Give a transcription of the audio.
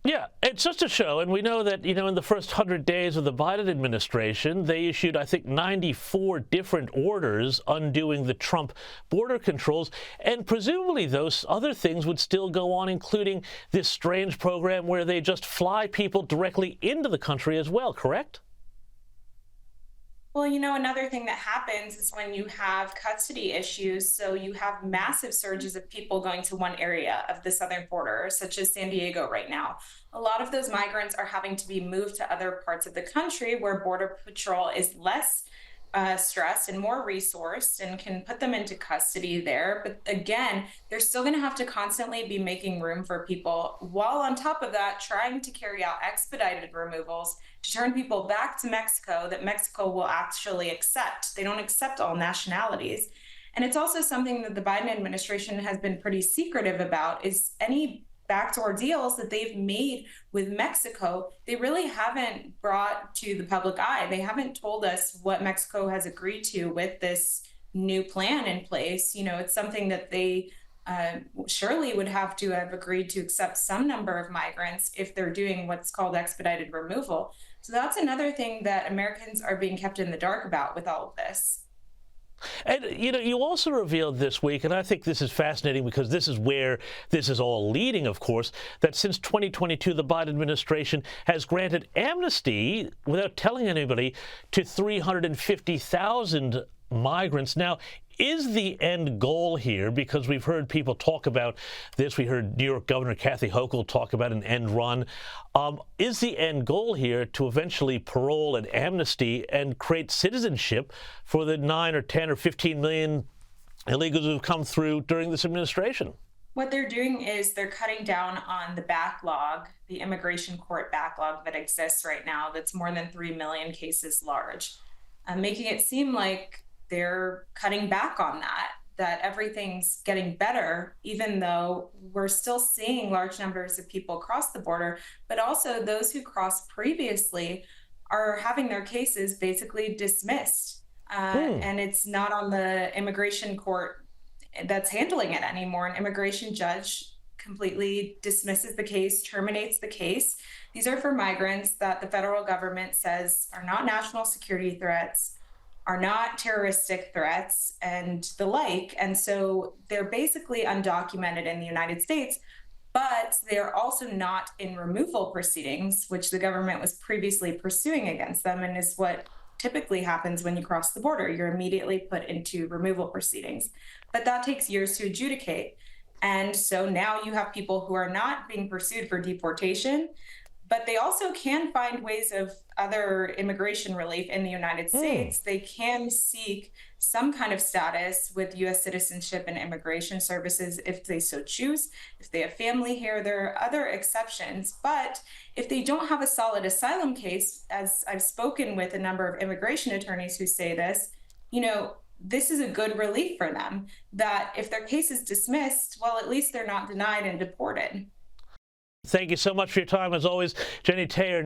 Yeah, it's just a show, and we know that, in the first 100 days of the Biden administration, they issued, I think, 94 different orders undoing the Trump border controls, and presumably those other things would still go on, including this strange program where they just fly people directly into the country as well, correct? Well, another thing that happens is when you have custody issues, so you have massive surges of people going to one area of the southern border, such as San Diego right now. A lot of those migrants are having to be moved to other parts of the country where Border Patrol is less stressed and more resourced and can put them into custody there. But again, they're still going to have to constantly be making room for people, while on top of that, trying to carry out expedited removals to turn people back to Mexico that Mexico will actually accept. They don't accept all nationalities. And it's also something that the Biden administration has been pretty secretive about is any backdoor deals that they've made with Mexico, they really haven't brought to the public eye. They haven't told us what Mexico has agreed to with this new plan in place. It's something that they surely would have to have agreed to accept some number of migrants if they're doing what's called expedited removal. So that's another thing that Americans are being kept in the dark about with all of this. And, you also revealed this week, and I think this is fascinating because this is where this is all leading, of course, that since 2022, the Biden administration has granted amnesty without telling anybody to 350,000 migrants. Now, is the end goal here, because we've heard people talk about this, we heard New York Governor Kathy Hochul talk about an end run, is the end goal here to eventually parole and amnesty and create citizenship for the 9 or 10 or 15 million illegals who've come through during this administration? What they're doing is they're cutting down on the backlog, the immigration court backlog that exists right now, that's more than 3 million cases large, making it seem like they're cutting back on that everything's getting better, even though we're still seeing large numbers of people cross the border, but also those who crossed previously are having their cases basically dismissed. Hmm. And it's not on the immigration court that's handling it anymore. An immigration judge completely dismisses the case, terminates the case. These are for migrants that the federal government says are not national security threats, are not terroristic threats, and the like. And so they're basically undocumented in the United States, but they're also not in removal proceedings, which the government was previously pursuing against them, and is what typically happens when you cross the border. You're immediately put into removal proceedings. But that takes years to adjudicate. And so now you have people who are not being pursued for deportation, but they also can find ways of other immigration relief in the United Hmm. States. They can seek some kind of status with US citizenship and immigration services if they so choose. If they have family here, there are other exceptions. But if they don't have a solid asylum case, as I've spoken with a number of immigration attorneys who say this, this is a good relief for them, that if their case is dismissed, well, at least they're not denied and deported. Thank you so much for your time, as always, Jennie Taer.